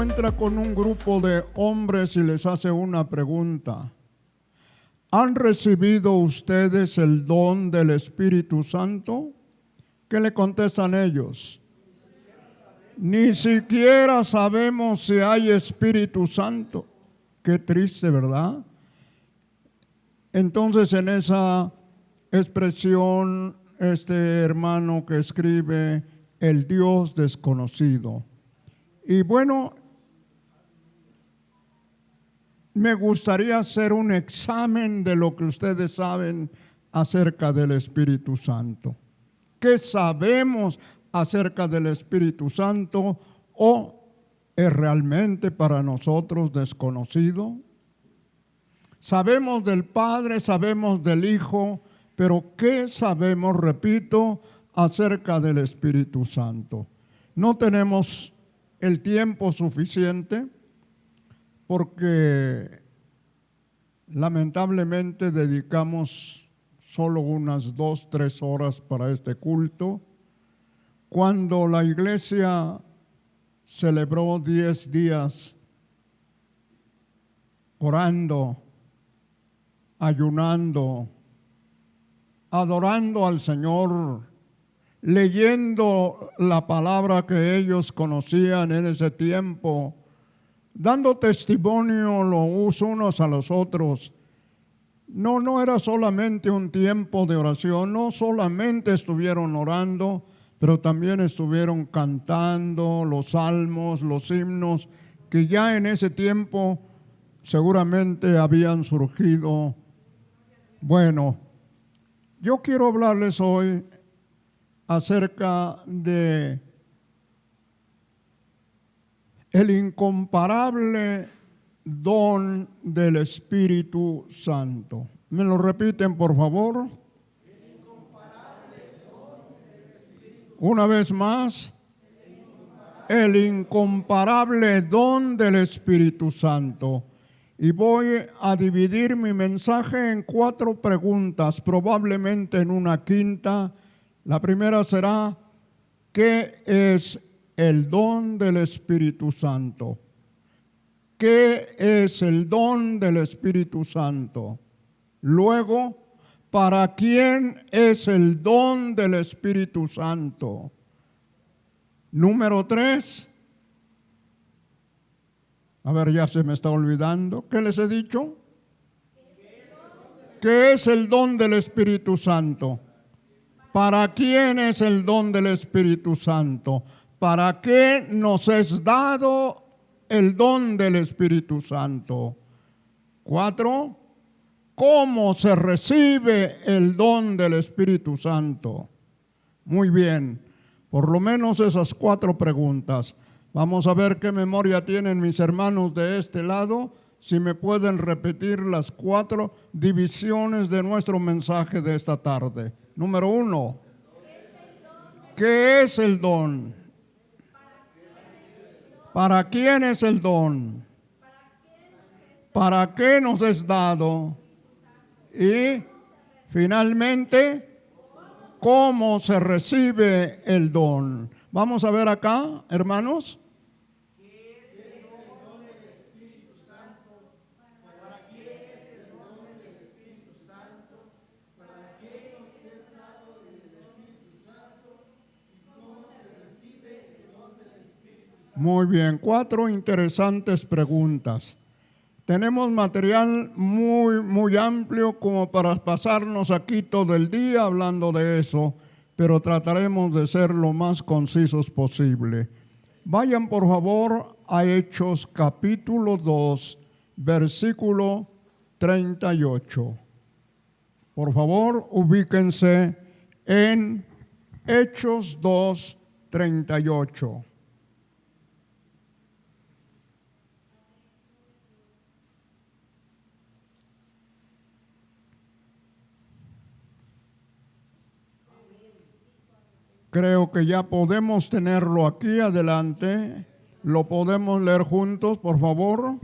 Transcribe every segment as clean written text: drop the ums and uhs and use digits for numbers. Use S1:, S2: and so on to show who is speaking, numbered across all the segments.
S1: encuentra con un grupo de hombres y les hace una pregunta. ¿Han recibido ustedes el don del Espíritu Santo? ¿Qué le contestan ellos? Ni siquiera sabemos si hay Espíritu Santo. Qué triste, ¿verdad? Entonces, en esa expresión, este hermano que escribe, el Dios desconocido. Y bueno, me gustaría hacer un examen de lo que ustedes saben acerca del Espíritu Santo. ¿Qué sabemos acerca del Espíritu Santo o es realmente para nosotros desconocido? Sabemos del Padre, sabemos del Hijo, pero ¿qué sabemos, repito, acerca del Espíritu Santo? No tenemos el tiempo suficiente porque lamentablemente dedicamos solo unas 2, 3 horas para este culto. Cuando la iglesia celebró 10 días orando, ayunando, adorando al Señor, leyendo la palabra que ellos conocían en ese tiempo, dando testimonio los unos a los otros. No era solamente un tiempo de oración, no solamente estuvieron orando, pero también estuvieron cantando los salmos, los himnos, que ya en ese tiempo seguramente habían surgido. Bueno, yo quiero hablarles hoy acerca de el incomparable don del Espíritu Santo. ¿Me lo repiten, por favor? Una vez más, el incomparable don del Espíritu Santo. Y voy a dividir mi mensaje en 4 preguntas, probablemente en una quinta. La primera será, ¿qué es el don del Espíritu Santo? ¿Qué es el don del Espíritu Santo? Luego, ¿para quién es el don del Espíritu Santo? Número 3. A ver, ya se me está olvidando. ¿Qué les he dicho? ¿Qué es el don del Espíritu Santo? ¿Para quién es el don del Espíritu Santo? ¿Para qué nos es dado el don del Espíritu Santo? 4. ¿Cómo se recibe el don del Espíritu Santo? Muy bien, por lo menos esas 4 preguntas. Vamos a ver qué memoria tienen mis hermanos de este lado, si me pueden repetir las 4 divisiones de nuestro mensaje de esta tarde. Número 1, ¿qué es el don? ¿Para quién es el don? ¿Para qué nos es dado? Y finalmente, ¿cómo se recibe el don? Vamos a ver acá, hermanos. Muy bien, 4 interesantes preguntas. Tenemos material muy amplio como para pasarnos aquí todo el día hablando de eso, pero trataremos de ser lo más concisos posible. Vayan por favor a Hechos capítulo 2, versículo 38. Por favor, ubíquense en Hechos 2, 38. Creo que ya podemos tenerlo aquí adelante. ¿Lo podemos leer juntos, por favor?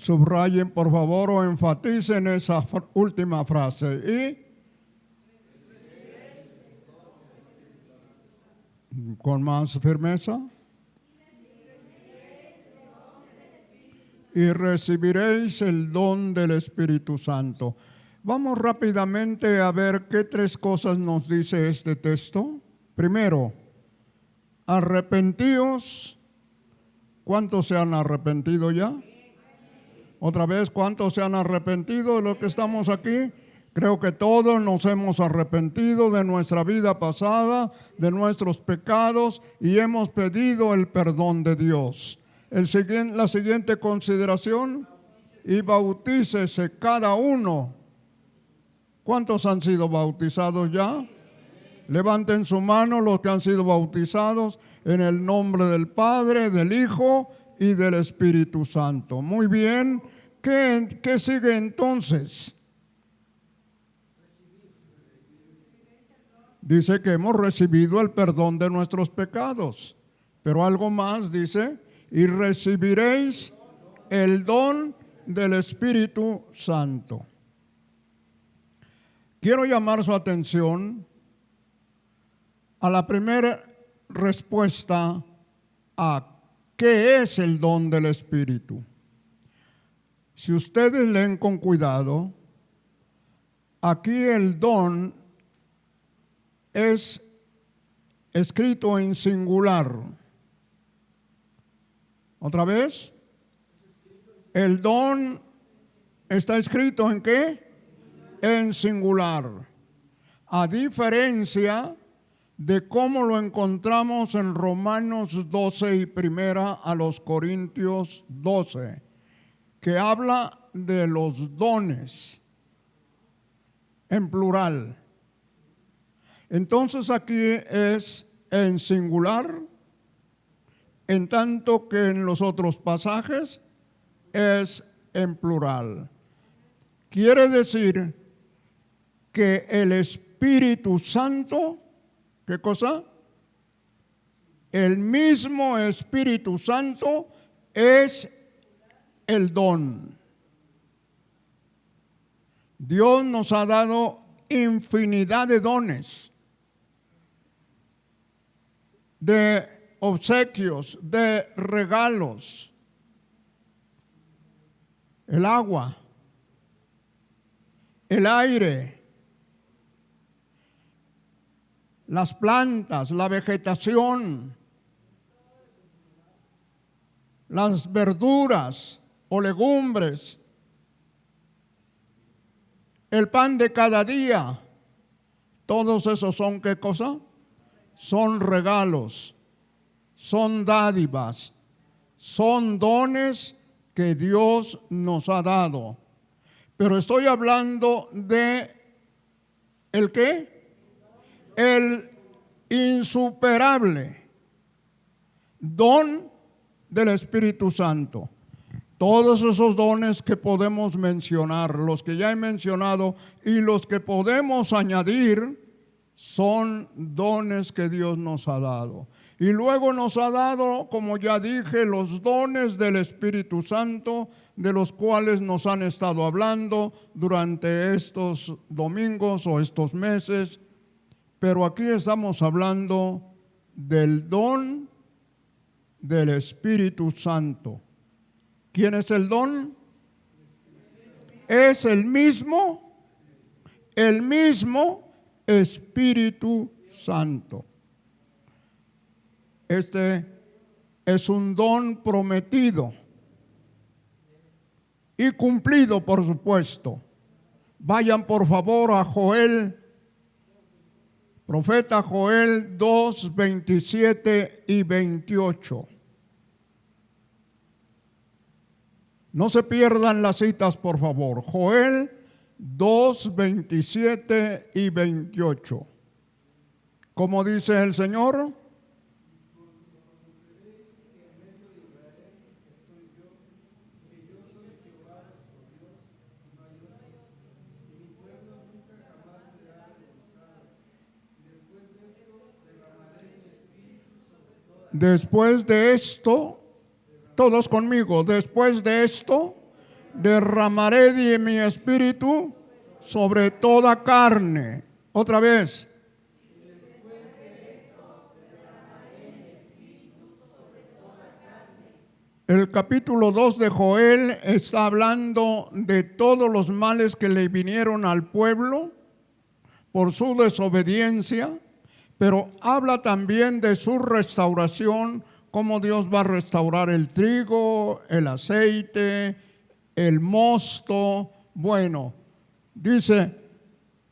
S1: Subrayen por favor o enfaticen esa última frase. Y con más firmeza. Y recibiréis el don del Espíritu Santo. Vamos rápidamente a ver qué tres cosas nos dice este texto. Primero, arrepentíos. ¿Cuántos se han arrepentido ya? Otra vez, ¿cuántos se han arrepentido de lo que estamos aquí? Creo que todos nos hemos arrepentido de nuestra vida pasada, de nuestros pecados, y hemos pedido el perdón de Dios. La siguiente consideración, y bautícese cada uno. ¿Cuántos han sido bautizados ya? Levanten su mano los que han sido bautizados en el nombre del Padre, del Hijo y del Espíritu Santo. Muy bien. ¿Qué sigue entonces? Dice que hemos recibido el perdón de nuestros pecados. Pero algo más dice, y recibiréis el don del Espíritu Santo. Quiero llamar su atención a la primera respuesta a qué es el don del Espíritu. Si ustedes leen con cuidado, aquí el don es escrito en singular. ¿Otra vez? El don está escrito ¿en qué? En singular. A diferencia de cómo lo encontramos en Romanos 12 y primera a los Corintios 12, que habla de los dones en plural. Entonces aquí es en singular, en tanto que en los otros pasajes es en plural. Quiere decir que el Espíritu Santo, ¿qué cosa? El mismo Espíritu Santo es el don. Dios nos ha dado infinidad de dones, de obsequios, de regalos. El agua, el aire, las plantas, la vegetación, las verduras o legumbres, el pan de cada día. Todos esos son ¿qué cosa? Son regalos, son dádivas, son dones que Dios nos ha dado. Pero estoy hablando de ¿el qué? El insuperable don del Espíritu Santo. Todos esos dones que podemos mencionar, los que ya he mencionado y los que podemos añadir, son dones que Dios nos ha dado. Y luego nos ha dado, como ya dije, los dones del Espíritu Santo, de los cuales nos han estado hablando durante estos domingos o estos meses. Pero aquí estamos hablando del don del Espíritu Santo. ¿Quién es el don? Es el mismo Espíritu Santo. Este es un don prometido y cumplido, por supuesto. Vayan por favor a Joel, profeta Joel 2, 27 y 28. No se pierdan las citas, por favor. Joel 2, 27 y 28. ¿Cómo dice el Señor? Después de esto, todos conmigo, después de esto, derramaré de mi espíritu sobre toda carne. Otra vez. El capítulo 2 de Joel está hablando de todos los males que le vinieron al pueblo por su desobediencia, pero habla también de su restauración, cómo Dios va a restaurar el trigo, el aceite, el mosto. Bueno, dice,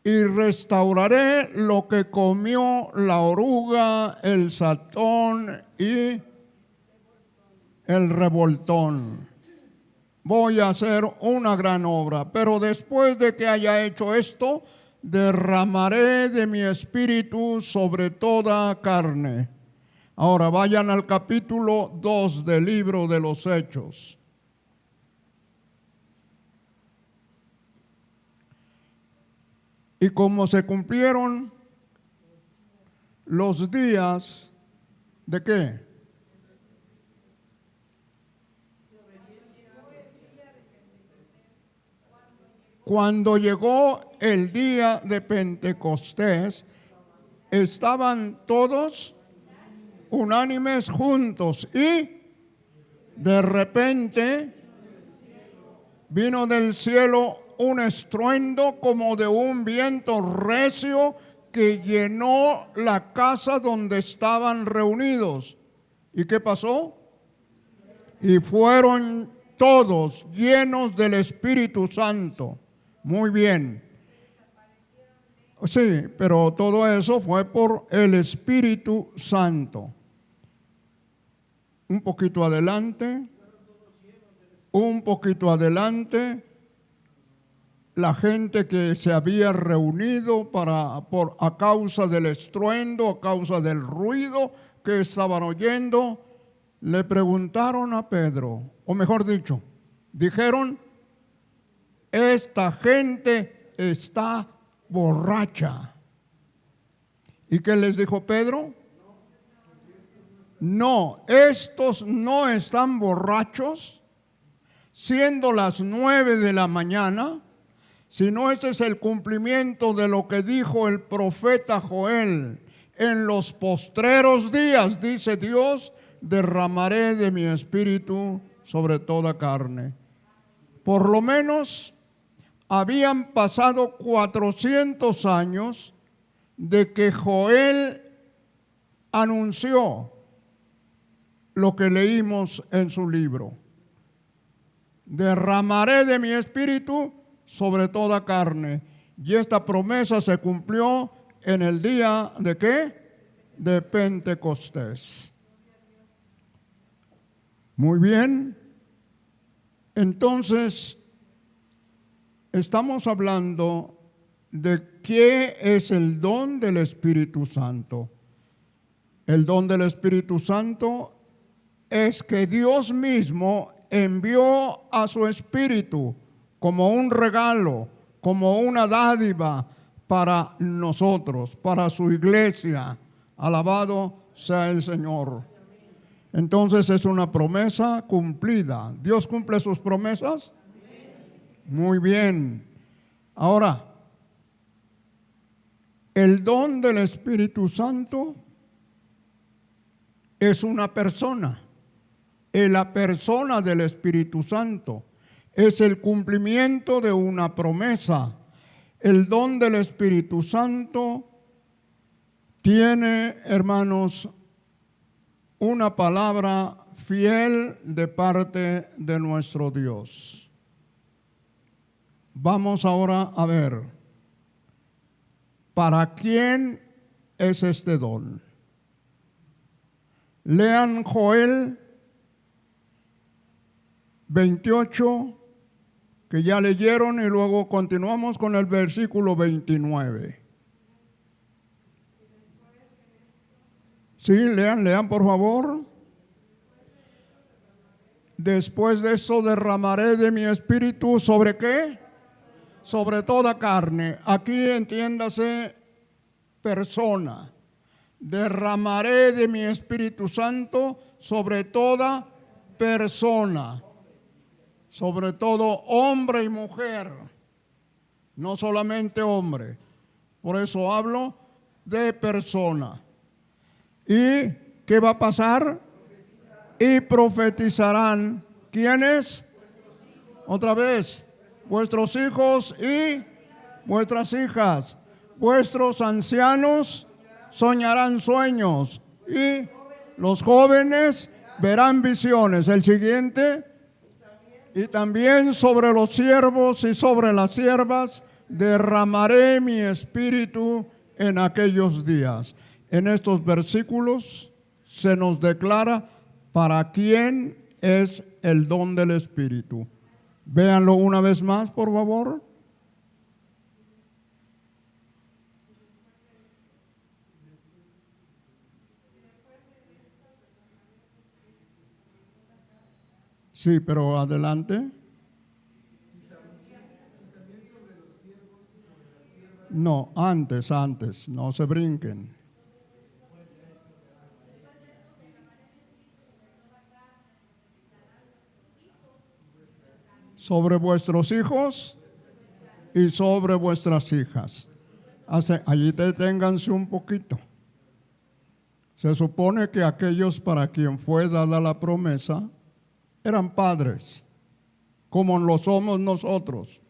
S1: y restauraré lo que comió la oruga, el satón y el revoltón. Voy a hacer una gran obra, pero después de que haya hecho esto, derramaré de mi espíritu sobre toda carne. Ahora vayan al capítulo 2 del libro de los Hechos. Y como se cumplieron los días de ¿qué? Cuando llegó el día de Pentecostés, estaban todos unánimes juntos y de repente vino del cielo un estruendo como de un viento recio que llenó la casa donde estaban reunidos. ¿Y qué pasó? Y fueron todos llenos del Espíritu Santo. Muy bien. Sí, pero todo eso fue por el Espíritu Santo. Un poquito adelante. La gente que se había reunido a causa del estruendo, a causa del ruido que estaban oyendo, le preguntaron a Pedro, o mejor dicho, dijeron, esta gente está borracha. ¿Y qué les dijo Pedro? No, estos no están borrachos, siendo las 9 de la mañana, sino ese es el cumplimiento de lo que dijo el profeta Joel. En los postreros días, dice Dios, derramaré de mi espíritu sobre toda carne. Por lo menos habían pasado 400 años de que Joel anunció lo que leímos en su libro. Derramaré de mi espíritu sobre toda carne. Y esta promesa se cumplió en el día de ¿qué? De Pentecostés. Muy bien. Entonces, estamos hablando de qué es el don del Espíritu Santo. El don del Espíritu Santo es que Dios mismo envió a su Espíritu como un regalo, como una dádiva para nosotros, para su iglesia. Alabado sea el Señor. Entonces es una promesa cumplida. ¿Dios cumple sus promesas? Muy bien. Ahora, el don del Espíritu Santo es una persona. La persona del Espíritu Santo es el cumplimiento de una promesa. El don del Espíritu Santo tiene, hermanos, una palabra fiel de parte de nuestro Dios. Vamos ahora a ver, ¿para quién es este don? Lean Joel 28, que ya leyeron, y luego continuamos con el versículo 29. Sí, lean por favor. Después de eso derramaré de mi espíritu ¿sobre qué? Sobre toda carne. Aquí entiéndase persona. Derramaré de mi Espíritu Santo sobre toda persona. sobre todo hombre y mujer, no solamente hombre. Por eso hablo de persona. ¿Y qué va a pasar? Y profetizarán. ¿Quiénes? Otra vez, vuestros hijos y vuestras hijas. Vuestros ancianos soñarán sueños y los jóvenes verán visiones. El siguiente. Y también sobre los siervos y sobre las siervas derramaré mi espíritu en aquellos días. En estos versículos se nos declara para quién es el don del Espíritu. Véanlo una vez más, por favor. Sí, pero adelante. No, antes, no se brinquen. Sobre vuestros hijos y sobre vuestras hijas. Allí deténganse un poquito. Se supone que aquellos para quien fue dada la promesa eran padres, como lo somos nosotros.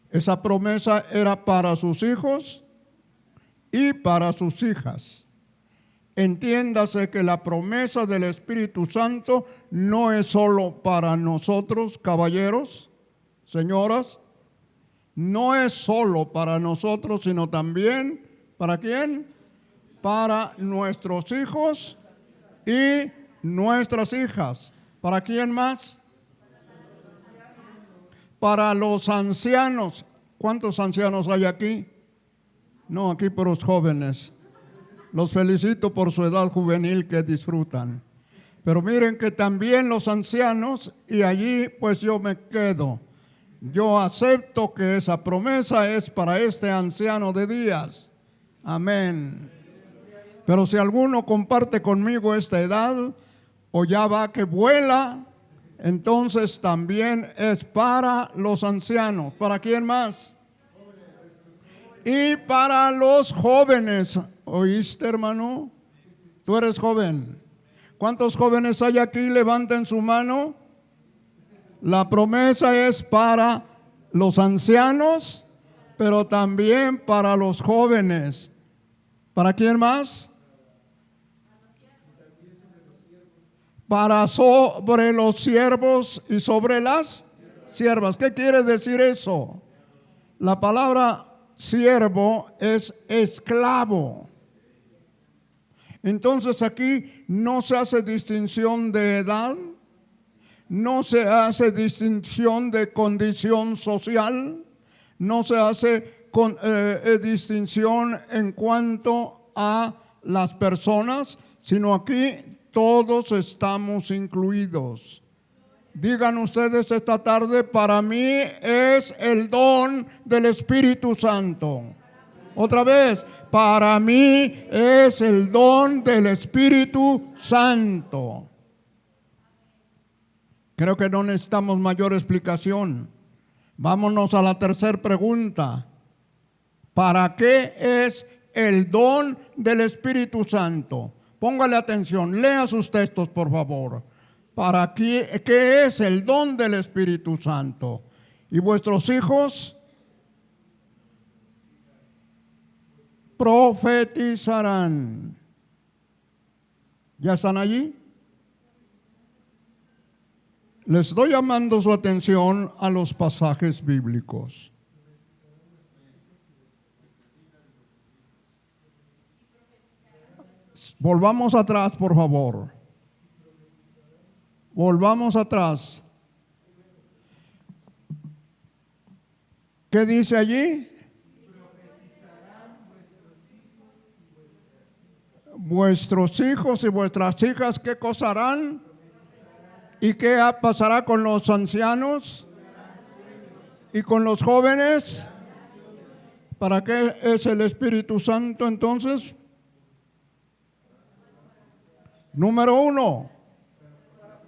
S1: Esa promesa era para sus hijos y para sus hijas. Entiéndase que la promesa del Espíritu Santo no es solo para nosotros, caballeros, señoras, no es solo para nosotros, sino también, ¿para quién? Para nuestros hijos y nuestras hijas. ¿Para quién más? Para los ancianos. ¿Cuántos ancianos hay aquí? No, aquí por los jóvenes. Los felicito por su edad juvenil que disfrutan. Pero miren que también los ancianos, y allí pues yo me quedo. Yo acepto que esa promesa es para este anciano de días. Amén. Pero si alguno comparte conmigo esta edad, o ya va que vuela, entonces también es para los ancianos. ¿Para quién más? Y para los jóvenes. ¿Oíste, hermano? Tú eres joven. ¿Cuántos jóvenes hay aquí? Levanten su mano. La promesa es para los ancianos, pero también para los jóvenes. ¿Para quién más? Para sobre los siervos y sobre las siervas. ¿Qué quiere decir eso? La palabra siervo es esclavo. Entonces aquí no se hace distinción de edad, no se hace distinción de condición social, no se hace distinción en cuanto a las personas, sino aquí todos estamos incluidos. Digan ustedes esta tarde, para mí es el don del Espíritu Santo. Otra vez, para mí es el don del Espíritu Santo. Creo que no necesitamos mayor explicación. Vámonos a la tercera pregunta. ¿Para qué es el don del Espíritu Santo? Póngale atención, lea sus textos, por favor. ¿Para qué es el don del Espíritu Santo? ¿Y vuestros hijos? Profetizarán. ¿Ya están allí? Les estoy llamando su atención a los pasajes bíblicos. Volvamos atrás, por favor. Volvamos atrás. ¿Qué dice allí? Vuestros hijos y vuestras hijas, ¿qué cosa harán? ¿Y qué pasará con los ancianos? ¿Y con los jóvenes? ¿Para qué es el Espíritu Santo número 1?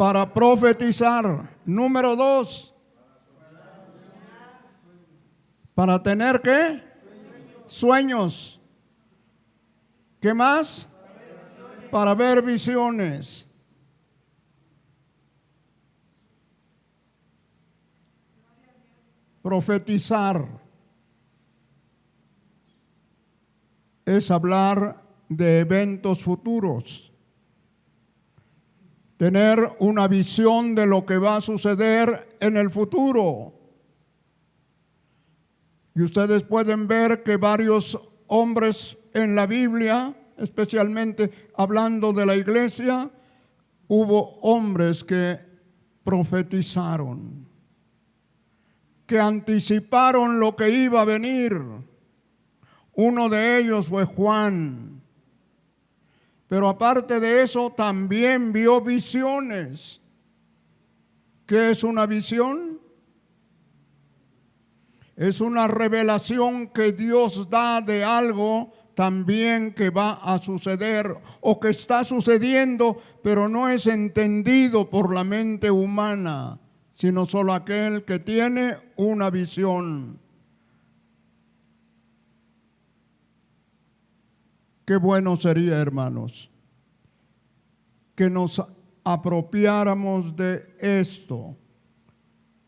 S1: para profetizar. Número 2, para tener ¿qué? Sueños. ¿Qué más? Para ver visiones. Profetizar es hablar de eventos futuros, tener una visión de lo que va a suceder en el futuro. Y ustedes pueden ver que varios hombres en la Biblia, especialmente hablando de la iglesia, hubo hombres que profetizaron, que anticiparon lo que iba a venir. Uno de ellos fue Juan. Pero aparte de eso, también vio visiones. ¿Qué es una visión? Es una revelación que Dios da de algo también que va a suceder o que está sucediendo, pero no es entendido por la mente humana, sino solo aquel que tiene una visión. Qué bueno sería, hermanos, que nos apropiáramos de esto.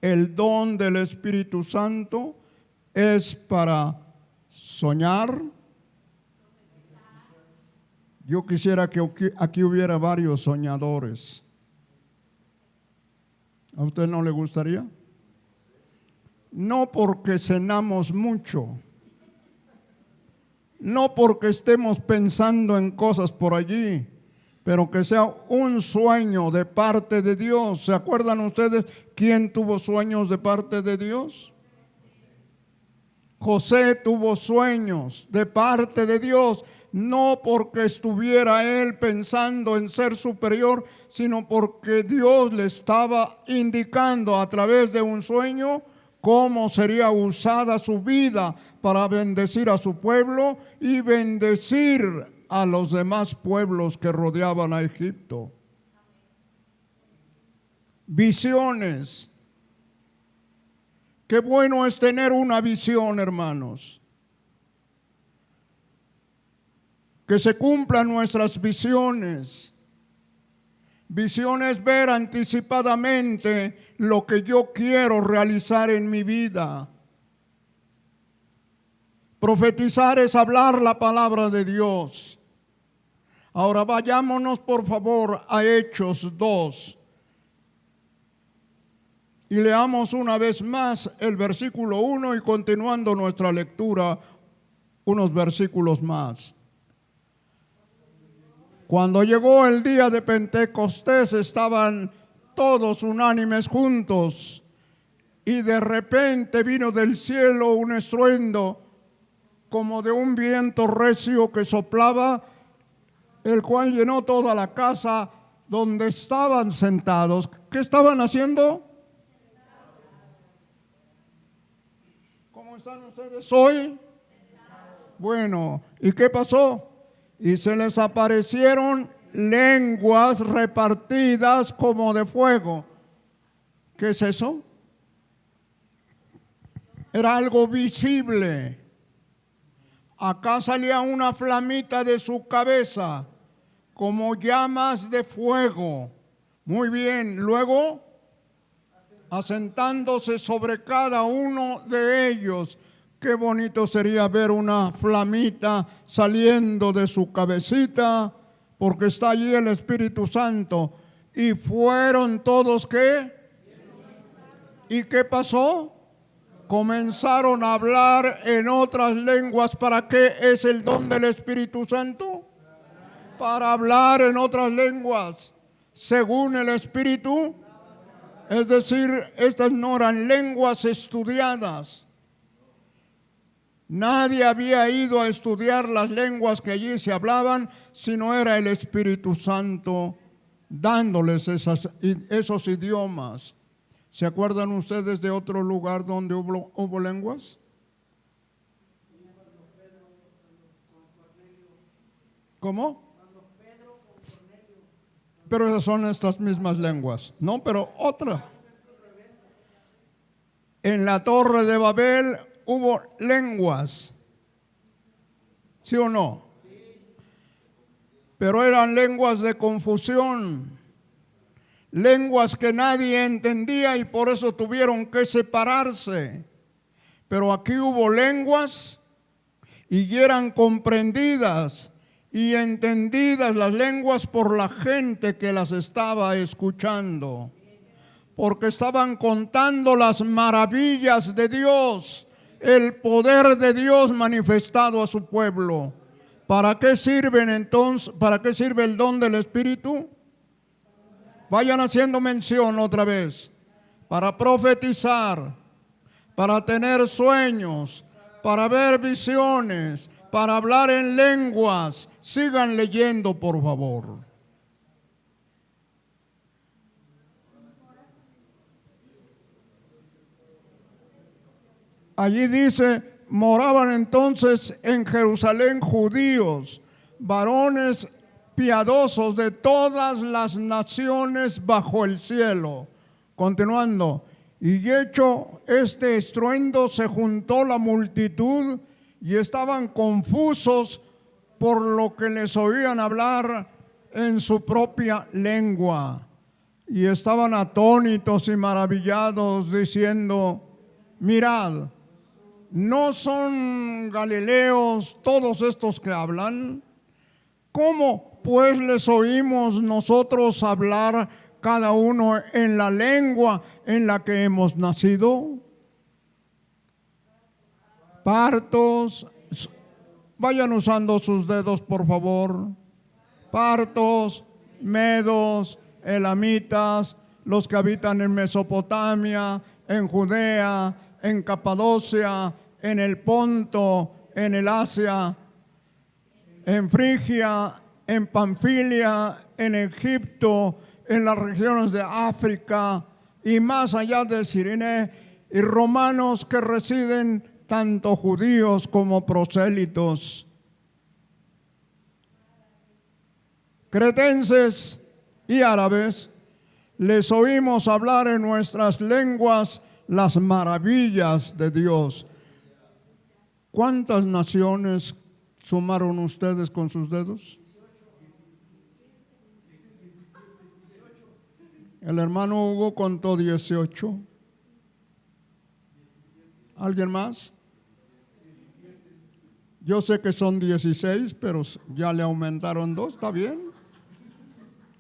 S1: El don del Espíritu Santo es para soñar. Yo quisiera que aquí hubiera varios soñadores. ¿A usted no le gustaría? No porque cenamos mucho, no porque estemos pensando en cosas por allí, pero que sea un sueño de parte de Dios. ¿Se acuerdan ustedes quién tuvo sueños de parte de Dios? José tuvo sueños de parte de Dios, no porque estuviera él pensando en ser superior, sino porque Dios le estaba indicando a través de un sueño cómo sería usada su vida para bendecir a su pueblo y bendecir a los demás pueblos que rodeaban a Egipto. Visiones. Qué bueno es tener una visión, hermanos. Que se cumplan nuestras visiones. Visión es ver anticipadamente lo que yo quiero realizar en mi vida. Profetizar es hablar la palabra de Dios. Ahora vayámonos por favor a Hechos 2. Y leamos una vez más el versículo 1 y continuando nuestra lectura, unos versículos más. Cuando llegó el día de Pentecostés, estaban todos unánimes juntos, y de repente vino del cielo un estruendo, como de un viento recio que soplaba, el cual llenó toda la casa donde estaban sentados. ¿Qué estaban haciendo? ¿Cómo están ustedes hoy? Bueno, ¿y qué pasó? Y se les aparecieron lenguas repartidas como de fuego. ¿Qué es eso? Era algo visible. Acá salía una flamita de su cabeza, como llamas de fuego. Muy bien, luego asentándose sobre cada uno de ellos. Qué bonito sería ver una flamita saliendo de su cabecita, porque está allí el Espíritu Santo. Y fueron todos, ¿qué? ¿Y qué pasó? Comenzaron a hablar en otras lenguas. ¿Para qué es el don del Espíritu Santo? Para hablar en otras lenguas, según el Espíritu. Es decir, estas no eran lenguas estudiadas. Nadie había ido a estudiar las lenguas que allí se hablaban, sino era el Espíritu Santo dándoles esos idiomas. ¿Se acuerdan ustedes de otro lugar donde hubo lenguas? ¿Cómo? pero esas son estas mismas lenguas. No, pero otra. En la Torre de Babel hubo lenguas. ¿Sí o no? Pero eran lenguas de confusión. Lenguas que nadie entendía y por eso tuvieron que separarse. Pero aquí hubo lenguas y eran comprendidas y entendidas las lenguas por la gente que las estaba escuchando. Porque estaban contando las maravillas de Dios, el poder de Dios manifestado a su pueblo. ¿Para qué sirven entonces? ¿Para qué sirve el don del Espíritu? Vayan haciendo mención otra vez. Para profetizar, para tener sueños, para ver visiones, para hablar en lenguas. Sigan leyendo, por favor. Allí dice, moraban entonces en Jerusalén judíos, varones piadosos de todas las naciones bajo el cielo. Continuando, y hecho este estruendo se juntó la multitud y estaban confusos por lo que les oían hablar en su propia lengua. Y estaban atónitos y maravillados diciendo, mirad, ¿no son galileos todos estos que hablan? ¿Cómo pues les oímos nosotros hablar cada uno en la lengua en la que hemos nacido? Partos, vayan usando sus dedos por favor. Partos, medos, elamitas, los que habitan en Mesopotamia, en Judea, en Capadocia, en el Ponto, en el Asia, en Frigia, en Panfilia, en Egipto, en las regiones de África y más allá de Cirene, y romanos que residen tanto judíos como prosélitos, cretenses y árabes, les oímos hablar en nuestras lenguas las maravillas de Dios. ¿Cuántas naciones sumaron ustedes con sus dedos? El hermano Hugo contó 18. ¿Alguien más? Yo sé que son 16, pero ya le aumentaron 2. ¿Está bien?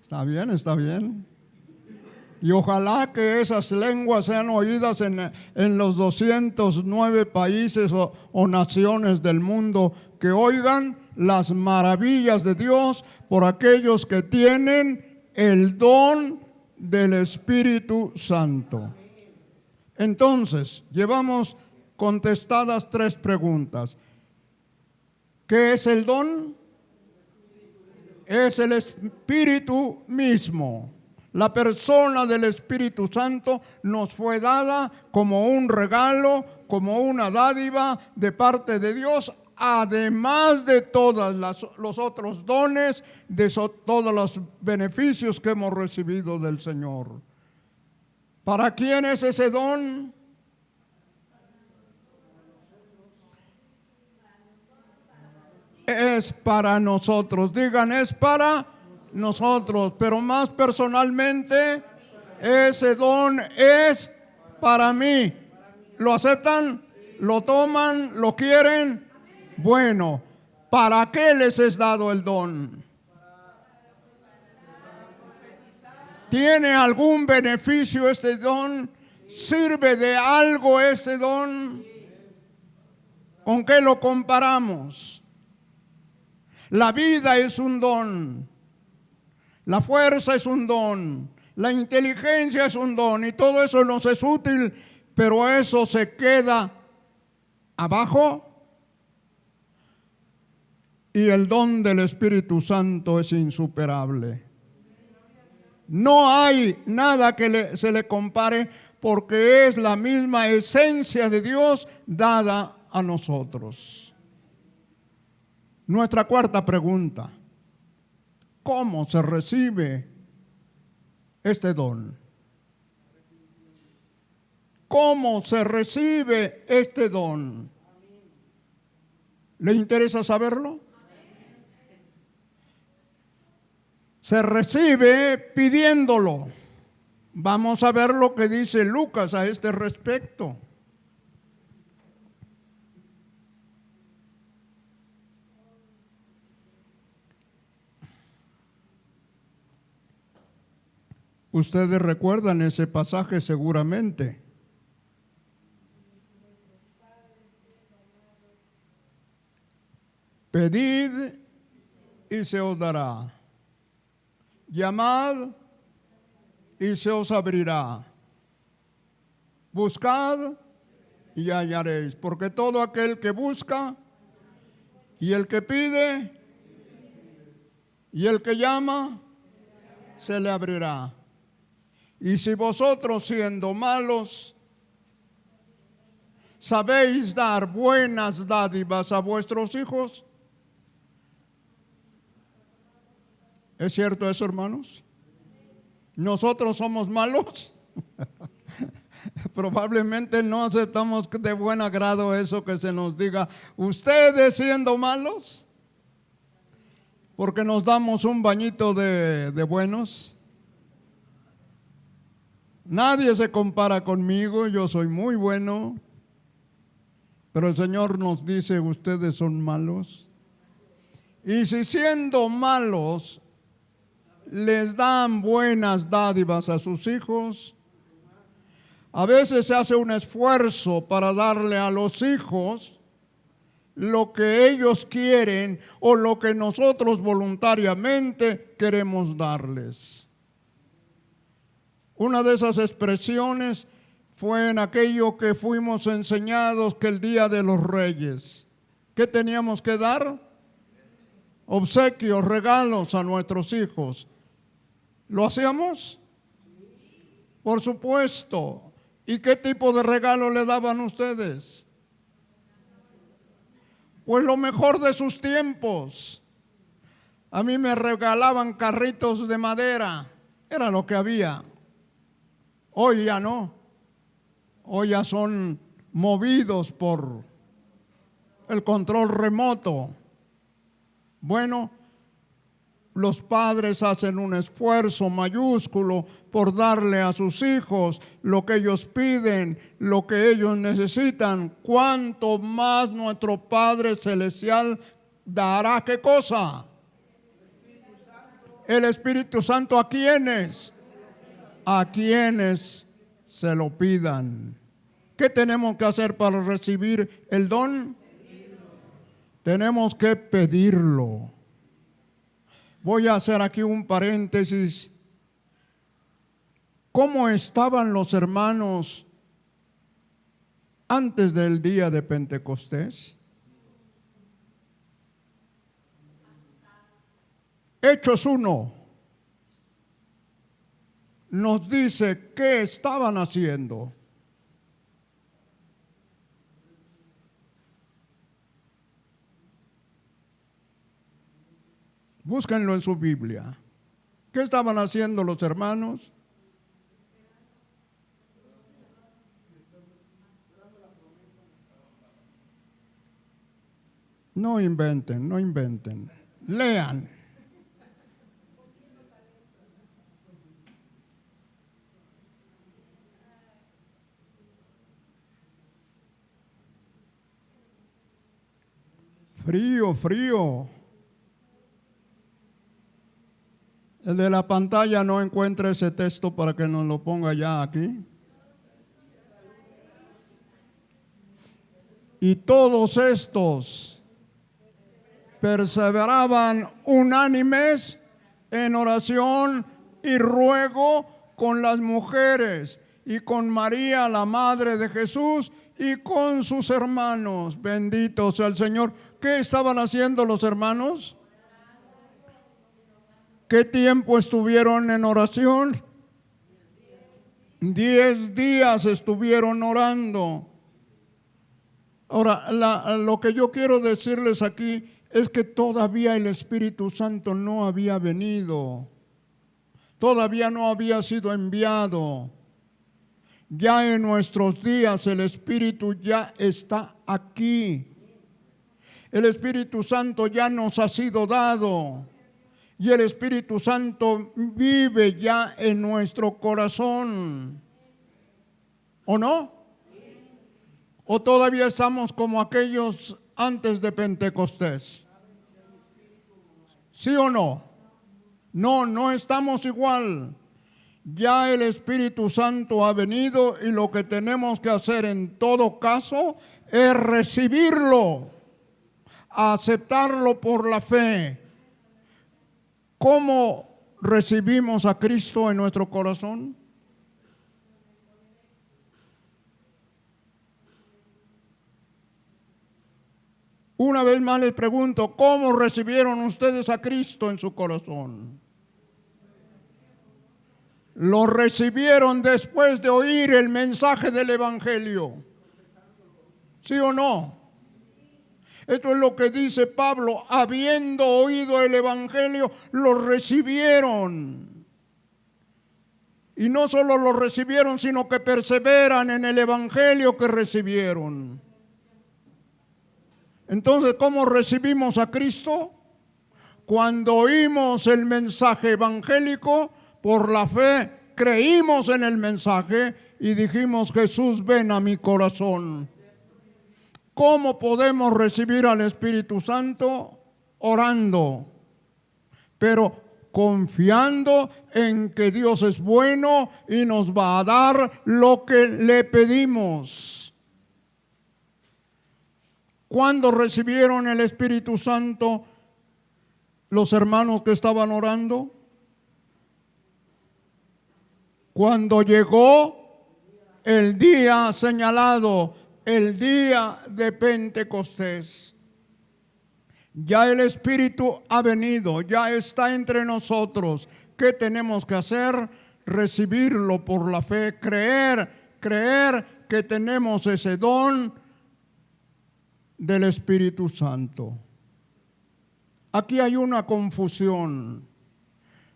S1: Está bien, está bien. Y ojalá que esas lenguas sean oídas en los 209 países o naciones del mundo, que oigan las maravillas de Dios por aquellos que tienen el don del Espíritu Santo. Entonces, llevamos contestadas 3 preguntas. ¿Qué es el don? Es el Espíritu mismo. La persona del Espíritu Santo nos fue dada como un regalo, como una dádiva de parte de Dios, además de todos los otros dones, de todos los beneficios que hemos recibido del Señor. ¿Para quién es ese don? Es para nosotros. Digan, es para nosotros, pero más personalmente, ese don es para mí. ¿Lo aceptan? ¿Lo toman? ¿Lo quieren? Bueno, ¿para qué les es dado el don? ¿Tiene algún beneficio este don? ¿Sirve de algo este don? ¿Con qué lo comparamos? La vida es un don. La fuerza es un don, la inteligencia es un don y todo eso nos es útil, pero eso se queda abajo y el don del Espíritu Santo es insuperable. No hay nada que se le compare porque es la misma esencia de Dios dada a nosotros. Nuestra cuarta pregunta. ¿Cómo se recibe este don? ¿Cómo se recibe este don? ¿Le interesa saberlo? Se recibe pidiéndolo. Vamos a ver lo que dice Lucas a este respecto. Ustedes recuerdan ese pasaje seguramente. Pedid y se os dará. Llamad y se os abrirá. Buscad y hallaréis, porque todo aquel que busca y el que pide y el que llama, se le abrirá. Y si vosotros, siendo malos, sabéis dar buenas dádivas a vuestros hijos, ¿es cierto eso, hermanos? ¿Nosotros somos malos? Probablemente no aceptamos de buen agrado eso que se nos diga. ¿Ustedes siendo malos? Porque nos damos un bañito de buenos. Nadie se compara conmigo, yo soy muy bueno. Pero el Señor nos dice, ustedes son malos. Y si siendo malos les dan buenas dádivas a sus hijos, a veces se hace un esfuerzo para darle a los hijos lo que ellos quieren o lo que nosotros voluntariamente queremos darles. Una de esas expresiones fue en aquello que fuimos enseñados que el Día de los Reyes. ¿Qué teníamos que dar? Obsequios, regalos a nuestros hijos. ¿Lo hacíamos? Por supuesto. ¿Y qué tipo de regalo le daban ustedes? Pues lo mejor de sus tiempos. A mí me regalaban carritos de madera. Era lo que había. Hoy ya no. Hoy ya son movidos por el control remoto. Bueno, los padres hacen un esfuerzo mayúsculo por darle a sus hijos lo que ellos piden, lo que ellos necesitan. ¿Cuánto más nuestro Padre Celestial dará qué cosa? El Espíritu Santo, ¿a quiénes? A quienes se lo pidan. ¿Qué tenemos que hacer para recibir el don? Tenemos que pedirlo. Voy a hacer aquí un paréntesis. ¿Cómo estaban los hermanos antes del día de Pentecostés? Hechos 1 nos dice qué estaban haciendo. Búsquenlo en su Biblia. ¿Qué estaban haciendo los hermanos? No inventen, no inventen. Lean. Frío, frío. El de la pantalla no encuentra ese texto para que nos lo ponga ya aquí. Y todos estos perseveraban unánimes en oración y ruego con las mujeres y con María, la madre de Jesús, y con sus hermanos. Bendito sea el Señor. ¿Qué estaban haciendo los hermanos? ¿Qué tiempo estuvieron en oración? 10 días estuvieron orando. Ahora, lo que yo quiero decirles aquí es que todavía el Espíritu Santo no había venido. Todavía no había sido enviado. Ya en nuestros días el Espíritu ya está aquí. El Espíritu Santo ya nos ha sido dado. Y el Espíritu Santo vive ya en nuestro corazón. ¿O no? ¿O todavía estamos como aquellos antes de Pentecostés? ¿Sí o no? No, no estamos igual. Ya el Espíritu Santo ha venido y lo que tenemos que hacer en todo caso es recibirlo, aceptarlo por la fe. ¿Cómo recibimos a Cristo en nuestro corazón? Una vez más les pregunto, ¿cómo recibieron ustedes a Cristo en su corazón? Lo recibieron después de oír el mensaje del Evangelio. ¿Sí o no? Esto es lo que dice Pablo, habiendo oído el Evangelio, lo recibieron. Y no solo lo recibieron, sino que perseveran en el Evangelio que recibieron. Entonces, ¿cómo recibimos a Cristo? Cuando oímos el mensaje evangélico, por la fe creímos en el mensaje y dijimos, Jesús, ven a mi corazón. ¿Cómo podemos recibir al Espíritu Santo? Orando, pero confiando en que Dios es bueno y nos va a dar lo que le pedimos. ¿Cuándo recibieron el Espíritu Santo los hermanos que estaban orando? Cuando llegó el día señalado, el día de Pentecostés. Ya el Espíritu ha venido, ya está entre nosotros. ¿Qué tenemos que hacer? Recibirlo por la fe, creer que tenemos ese don del Espíritu Santo. Aquí hay una confusión.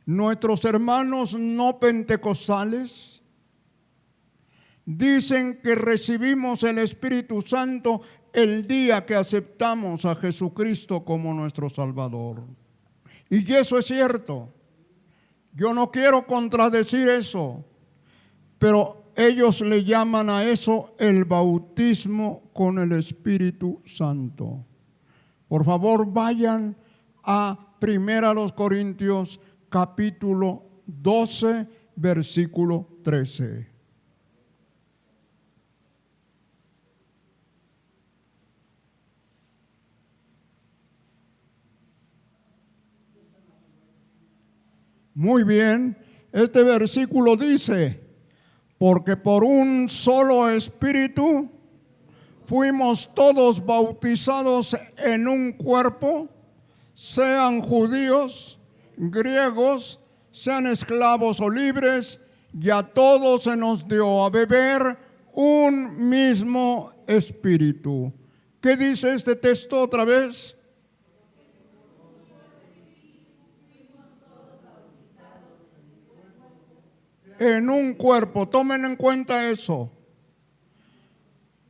S1: Nuestros hermanos no pentecostales dicen que recibimos el Espíritu Santo el día que aceptamos a Jesucristo como nuestro Salvador. Y eso es cierto. Yo no quiero contradecir eso, pero ellos le llaman a eso el bautismo con el Espíritu Santo. Por favor, vayan a 1 Corintios capítulo 12, versículo 13. Muy bien, este versículo dice, porque por un solo espíritu fuimos todos bautizados en un cuerpo, sean judíos, griegos, sean esclavos o libres, y a todos se nos dio a beber un mismo espíritu. ¿Qué dice este texto otra vez? En un cuerpo, tomen en cuenta eso.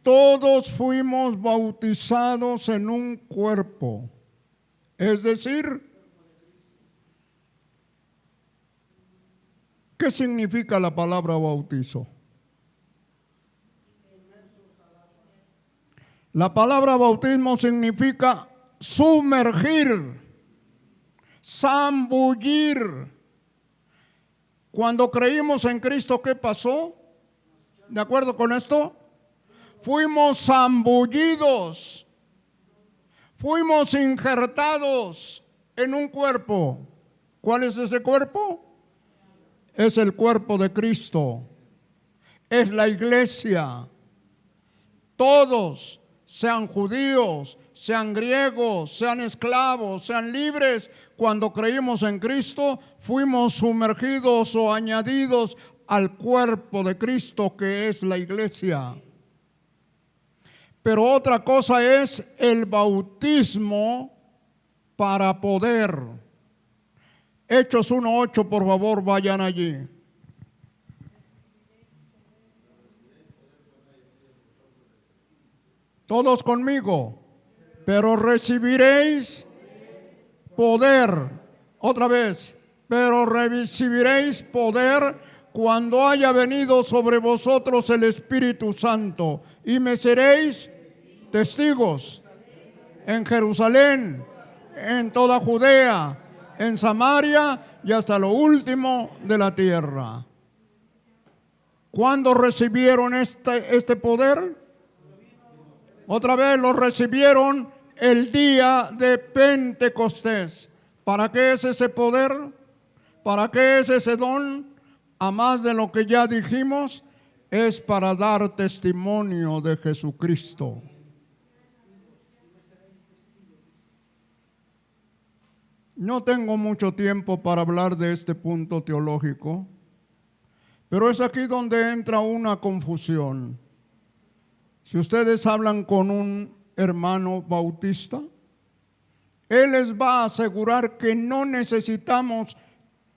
S1: Todos fuimos bautizados en un cuerpo. Es decir, ¿qué significa la palabra bautizo? La palabra bautismo significa sumergir, zambullir. Cuando creímos en Cristo, ¿qué pasó? ¿De acuerdo con esto? Fuimos zambullidos, fuimos injertados en un cuerpo. ¿Cuál es ese cuerpo? Es el cuerpo de Cristo, es la iglesia. Todos, sean judíos, sean griegos, sean esclavos, sean libres, cuando creímos en Cristo, fuimos sumergidos o añadidos al cuerpo de Cristo, que es la iglesia. Pero otra cosa es el bautismo para poder Hechos 1:8, por favor, vayan allí. Todos conmigo. Pero recibiréis poder. Otra vez. Pero recibiréis poder cuando haya venido sobre vosotros el Espíritu Santo. Y me seréis testigos en Jerusalén, en toda Judea, en Samaria y hasta lo último de la tierra. ¿Cuándo recibieron este poder? Otra vez lo recibieron el día de Pentecostés. ¿Para qué es ese poder? ¿Para qué es ese don? A más de lo que ya dijimos, es para dar testimonio de Jesucristo. No tengo mucho tiempo para hablar de este punto teológico, pero es aquí donde entra una confusión. Si ustedes hablan con un hermano bautista, él les va a asegurar que no necesitamos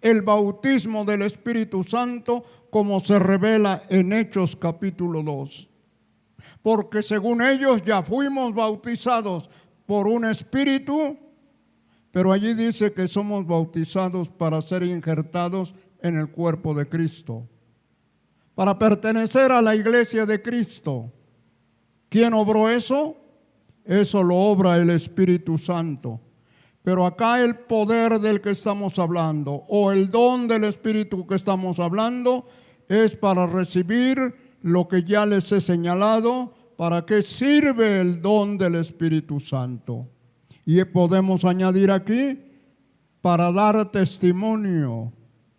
S1: el bautismo del Espíritu Santo como se revela en Hechos capítulo 2. Porque según ellos ya fuimos bautizados por un espíritu, pero allí dice que somos bautizados para ser injertados en el cuerpo de Cristo, para pertenecer a la iglesia de Cristo. ¿Quién obró eso? Eso lo obra el Espíritu Santo. Pero acá el poder del que estamos hablando, o el don del Espíritu que estamos hablando, es para recibir lo que ya les he señalado. ¿Para qué sirve el don del Espíritu Santo? Y podemos añadir aquí, para dar testimonio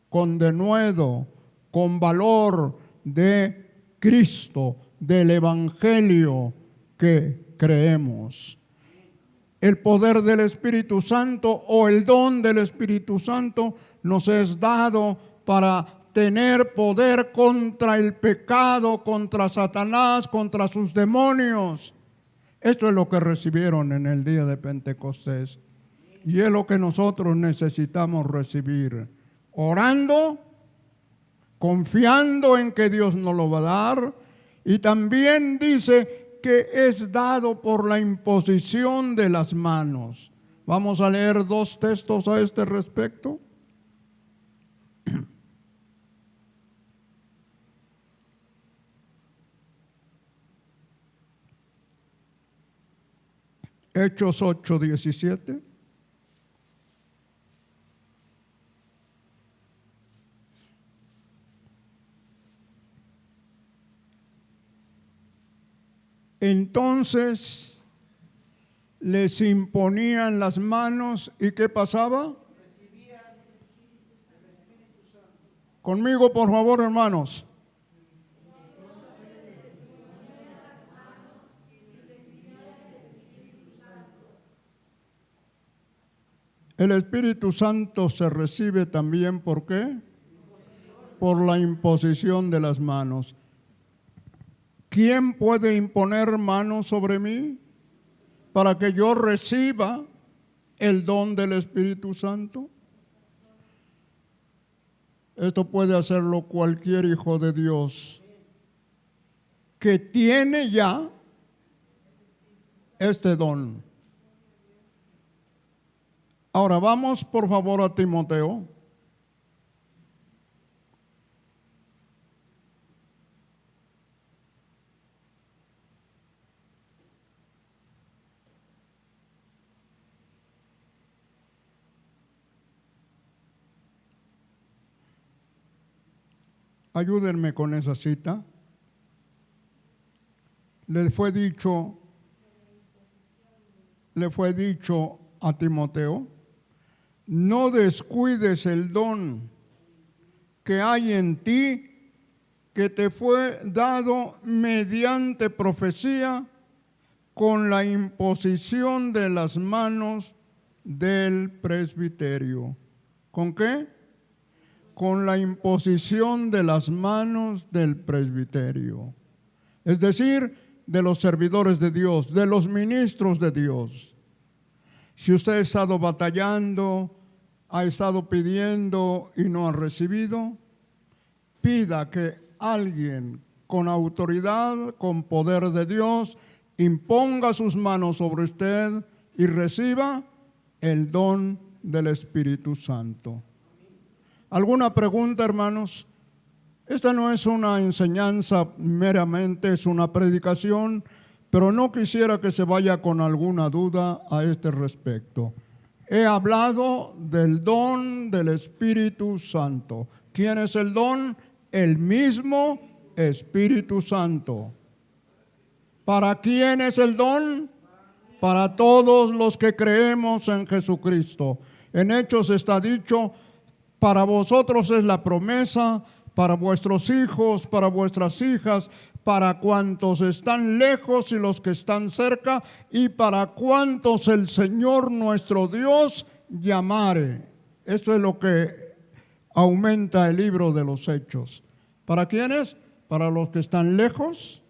S1: con denuedo, con valor de Cristo, del Evangelio que creemos. El poder del Espíritu Santo o el don del Espíritu Santo nos es dado para tener poder contra el pecado, contra Satanás, contra sus demonios. Esto es lo que recibieron en el día de Pentecostés. Y es lo que nosotros necesitamos recibir. Orando, confiando en que Dios nos lo va a dar. Y también dice que es dado por la imposición de las manos. Vamos a leer 2 textos a este respecto. Hechos 8:17. Entonces les imponían las manos y ¿qué pasaba? Recibían el Espíritu Santo. Conmigo, por favor, hermanos. El Espíritu Santo se recibe también, ¿por qué? Por la imposición de las manos. ¿Quién puede imponer manos sobre mí para que yo reciba el don del Espíritu Santo? Esto puede hacerlo cualquier hijo de Dios que tiene ya este don. Ahora vamos por favor a Timoteo. Ayúdenme con esa cita. Le fue dicho a Timoteo, no descuides el don que hay en ti, que te fue dado mediante profecía con la imposición de las manos del presbiterio. ¿Con qué? Con la imposición de las manos del presbiterio. Es decir, de los servidores de Dios, de los ministros de Dios. Si usted ha estado batallando, ha estado pidiendo y no ha recibido, pida que alguien con autoridad, con poder de Dios, imponga sus manos sobre usted y reciba el don del Espíritu Santo. ¿Alguna pregunta, hermanos? Esta no es una enseñanza meramente, es una predicación, pero no quisiera que se vaya con alguna duda a este respecto. He hablado del don del Espíritu Santo. ¿Quién es el don? El mismo Espíritu Santo. ¿Para quién es el don? Para todos los que creemos en Jesucristo. En Hechos está dicho, para vosotros es la promesa, para vuestros hijos, para vuestras hijas, para cuantos están lejos y los que están cerca, y para cuantos el Señor nuestro Dios llamare. Eso es lo que aumenta el libro de los Hechos. ¿Para quiénes? Para los que están lejos,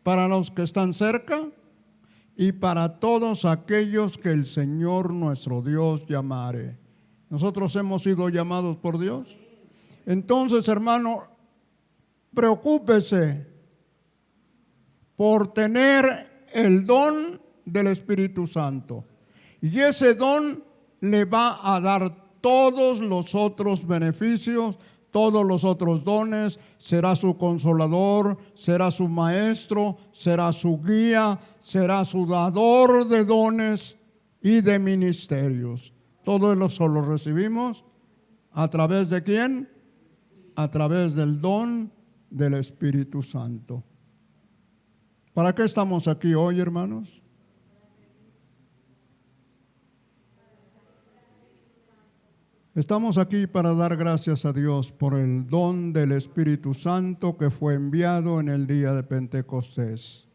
S1: para los que están cerca y para todos aquellos que el Señor nuestro Dios llamare. Nosotros hemos sido llamados por Dios. Entonces, hermano, preocúpese por tener el don del Espíritu Santo. Y ese don le va a dar todos los otros beneficios, todos los otros dones. Será su consolador, será su maestro, será su guía, será su dador de dones y de ministerios. Todo eso lo recibimos ¿a través de quién? A través del don del Espíritu Santo. ¿Para qué estamos aquí hoy, hermanos? Estamos aquí para dar gracias a Dios por el don del Espíritu Santo que fue enviado en el día de Pentecostés.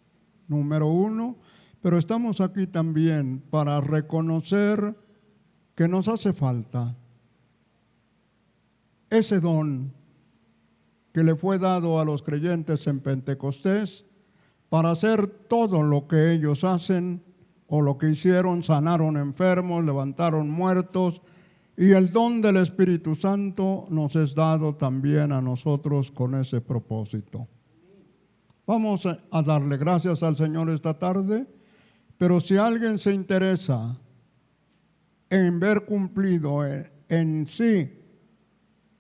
S1: Número 1, pero estamos aquí también para reconocer que nos hace falta ese don que le fue dado a los creyentes en Pentecostés para hacer todo lo que ellos hacen o lo que hicieron: sanaron enfermos, levantaron muertos, y el don del Espíritu Santo nos es dado también a nosotros con ese propósito. Vamos a darle gracias al Señor esta tarde, pero si alguien se interesa en ver cumplido en sí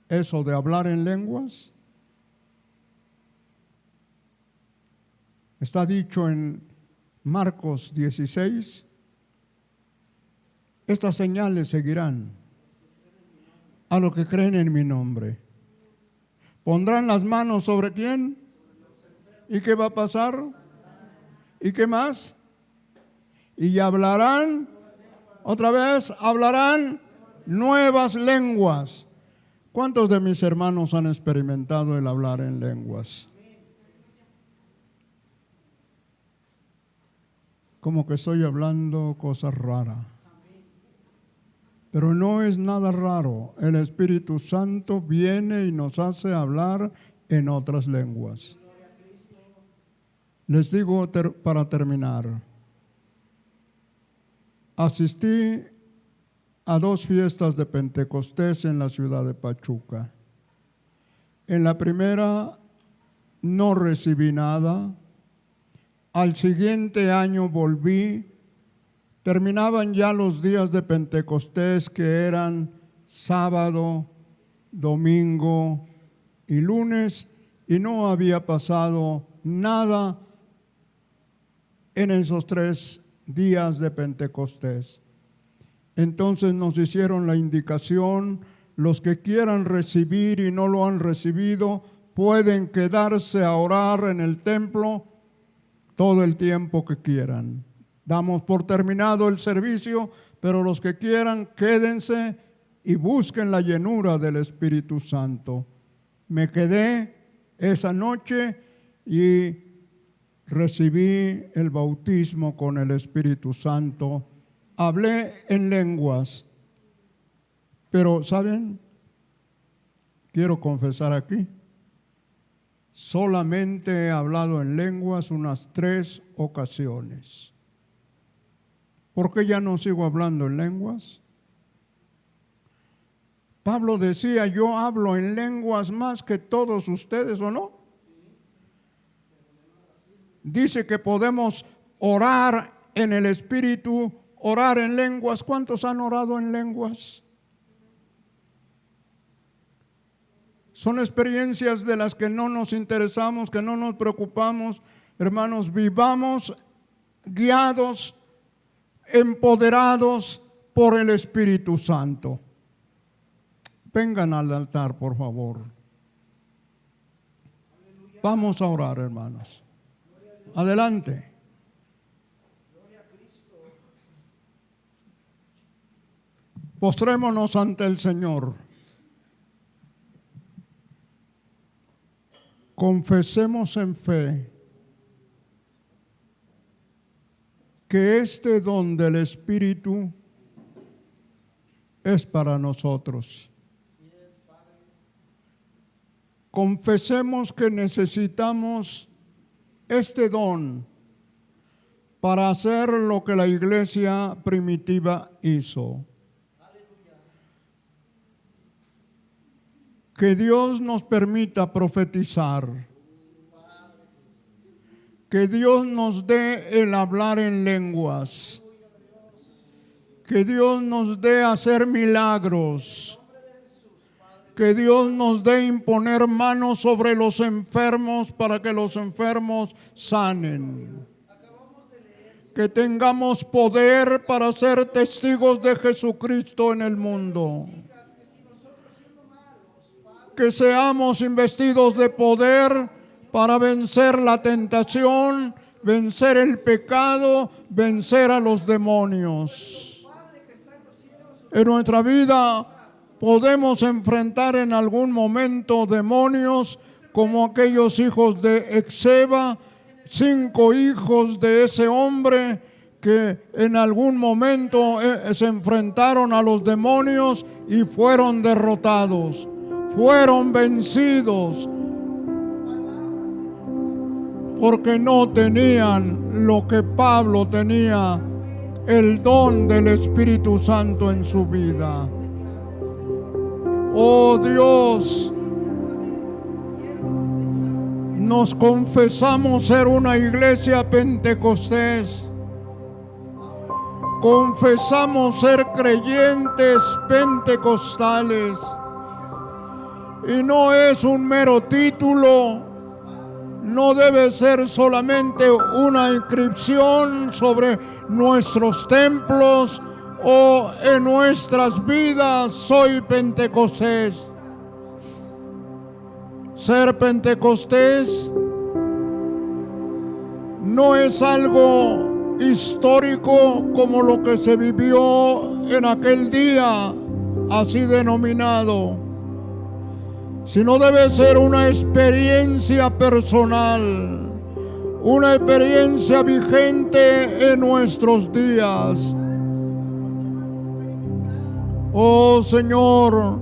S1: eso de hablar en lenguas, está dicho en Marcos 16, estas señales seguirán a los que creen en mi nombre. Pondrán las manos sobre ¿quién? ¿Y qué va a pasar? ¿Y qué más? Y hablarán, otra vez, hablarán nuevas lenguas. ¿Cuántos de mis hermanos han experimentado el hablar en lenguas? Como que estoy hablando cosas raras. Pero no es nada raro. El Espíritu Santo viene y nos hace hablar en otras lenguas. Les digo para terminar. Asistí a 2 fiestas de Pentecostés en la ciudad de Pachuca. En la primera no recibí nada. Al siguiente año volví. Terminaban ya los días de Pentecostés, que eran sábado, domingo y lunes, y no había pasado nada en esos 3 días de Pentecostés. Entonces nos hicieron la indicación: los que quieran recibir y no lo han recibido, pueden quedarse a orar en el templo todo el tiempo que quieran. Damos por terminado el servicio, pero los que quieran, quédense y busquen la llenura del Espíritu Santo. Me quedé esa noche y recibí el bautismo con el Espíritu Santo. Hablé en lenguas, pero ¿saben? Quiero confesar aquí, solamente he hablado en lenguas unas 3 ocasiones. ¿Por qué ya no sigo hablando en lenguas? Pablo decía, yo hablo en lenguas más que todos ustedes, ¿o no? Dice que podemos orar en el Espíritu, orar en lenguas. ¿Cuántos han orado en lenguas? Son experiencias de las que no nos interesamos, que no nos preocupamos. Hermanos, vivamos guiados, empoderados por el Espíritu Santo. Vengan al altar, por favor. Vamos a orar, hermanos. Adelante. Postrémonos ante el Señor. Confesemos en fe que este don del Espíritu es para nosotros. Confesemos que necesitamos este don para hacer lo que la iglesia primitiva hizo. Que Dios nos permita profetizar. Que Dios nos dé el hablar en lenguas. Que Dios nos dé hacer milagros. Que Dios nos dé imponer manos sobre los enfermos para que los enfermos sanen. Que tengamos poder para ser testigos de Jesucristo en el mundo. Que seamos investidos de poder para vencer la tentación, vencer el pecado, vencer a los demonios. En nuestra vida podemos enfrentar en algún momento demonios como aquellos hijos de Exeba, 5 hijos de ese hombre que en algún momento se enfrentaron a los demonios y fueron derrotados, fueron vencidos porque no tenían lo que Pablo tenía, el don del Espíritu Santo en su vida. Oh Dios, nos confesamos ser una iglesia pentecostés. Confesamos ser creyentes pentecostales. Y no es un mero título, no debe ser solamente una inscripción sobre nuestros templos o en nuestras vidas, soy pentecostés. Ser pentecostés no es algo histórico como lo que se vivió en aquel día, así denominado, sino debe ser una experiencia personal, una experiencia vigente en nuestros días. Oh Señor,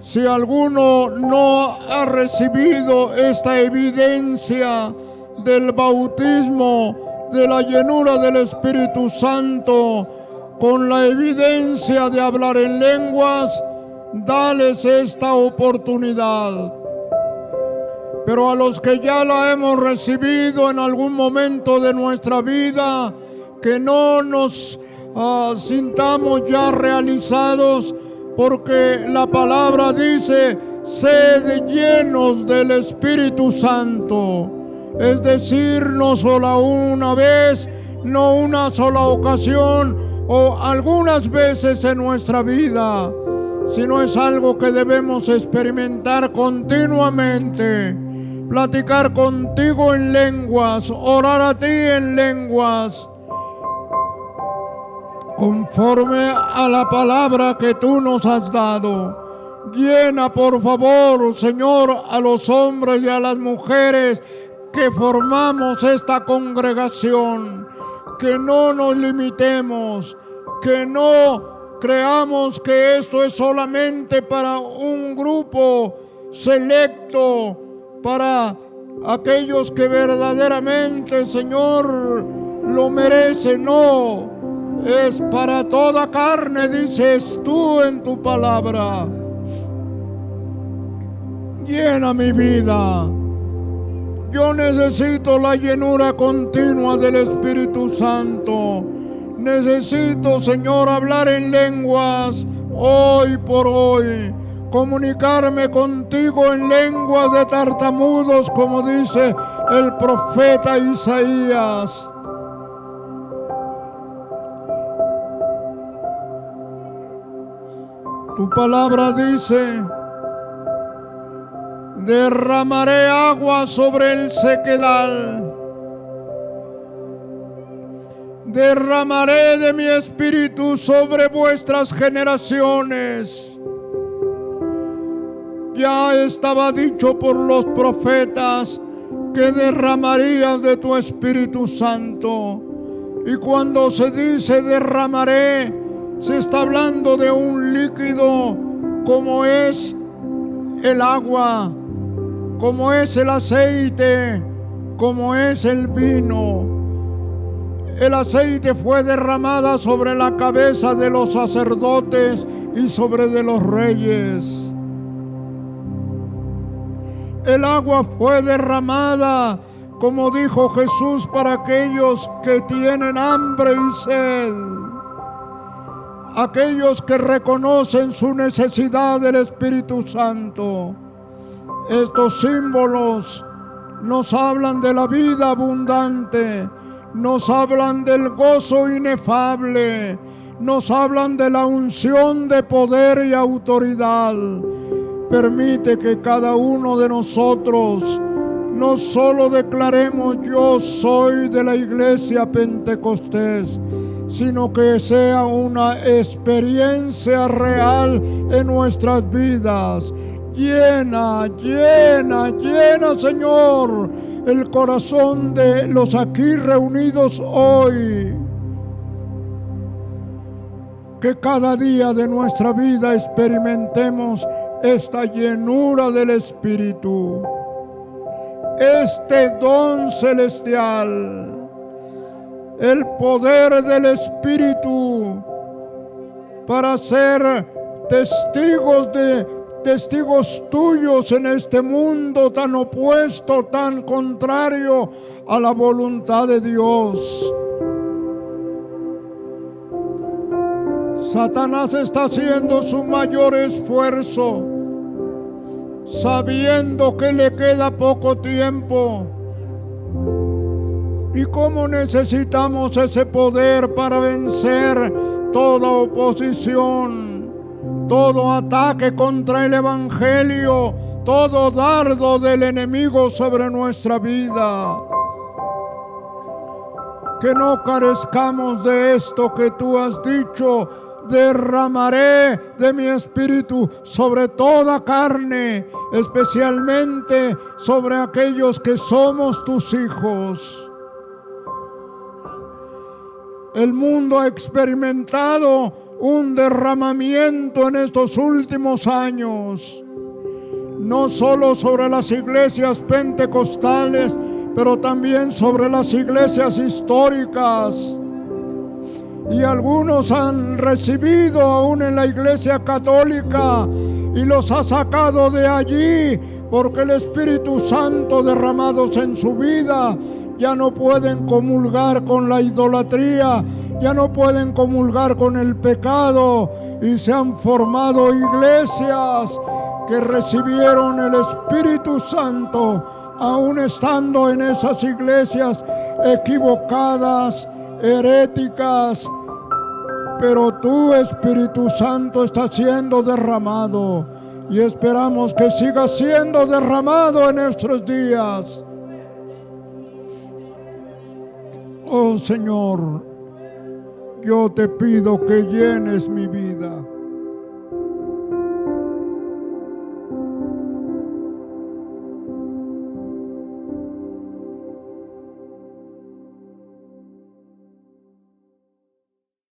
S1: si alguno no ha recibido esta evidencia del bautismo, de la llenura del Espíritu Santo, con la evidencia de hablar en lenguas, dales esta oportunidad. Pero a los que ya la hemos recibido en algún momento de nuestra vida, que no nos sintamos ya realizados, porque la palabra dice, sed llenos del Espíritu Santo. Es decir, no solo una vez, no una sola ocasión o algunas veces en nuestra vida, sino es algo que debemos experimentar continuamente. Platicar contigo en lenguas, orar a ti en lenguas, conforme a la palabra que tú nos has dado. Llena, por favor, Señor, a los hombres y a las mujeres que formamos esta congregación, que no nos limitemos, que no creamos que esto es solamente para un grupo selecto, para aquellos que verdaderamente, Señor, lo merecen. No, es para toda carne, dices tú en tu palabra. Llena mi vida. Yo necesito la llenura continua del Espíritu Santo. Necesito, Señor, hablar en lenguas hoy por hoy. Comunicarme contigo en lenguas de tartamudos, como dice el profeta Isaías. Tu palabra dice: derramaré agua sobre el sequedal. Derramaré de mi espíritu sobre vuestras generaciones. Ya estaba dicho por los profetas que derramarías de tu Espíritu Santo. Y cuando se dice derramaré, se está hablando de un líquido como es el agua, como es el aceite, como es el vino. El aceite fue derramada sobre la cabeza de los sacerdotes y sobre de los reyes. El agua fue derramada, como dijo Jesús, para aquellos que tienen hambre y sed. Aquellos que reconocen su necesidad del Espíritu Santo. Estos símbolos nos hablan de la vida abundante, nos hablan del gozo inefable, nos hablan de la unción de poder y autoridad. Permite que cada uno de nosotros no solo declaremos yo soy de la iglesia Pentecostés, sino que sea una experiencia real en nuestras vidas. Llena, llena, llena, Señor, el corazón de los aquí reunidos hoy. Que cada día de nuestra vida experimentemos esta llenura del Espíritu, este don celestial, el poder del Espíritu para ser testigos tuyos en este mundo tan opuesto, tan contrario a la voluntad de Dios. Satanás está haciendo su mayor esfuerzo, sabiendo que le queda poco tiempo. Y cómo necesitamos ese poder para vencer toda oposición, todo ataque contra el Evangelio, todo dardo del enemigo sobre nuestra vida. Que no carezcamos de esto que tú has dicho: derramaré de mi espíritu sobre toda carne, especialmente sobre aquellos que somos tus hijos. El mundo ha experimentado un derramamiento en estos últimos años, no solo sobre las iglesias pentecostales, pero también sobre las iglesias históricas. Y algunos han recibido aún en la iglesia católica y los ha sacado de allí, porque el Espíritu Santo derramados en su vida ya no pueden comulgar con la idolatría, ya no pueden comulgar con el pecado, y se han formado iglesias que recibieron el Espíritu Santo, aún estando en esas iglesias equivocadas, heréticas. Pero tu Espíritu Santo está siendo derramado y esperamos que siga siendo derramado en nuestros días. Oh Señor, yo te pido que llenes mi vida.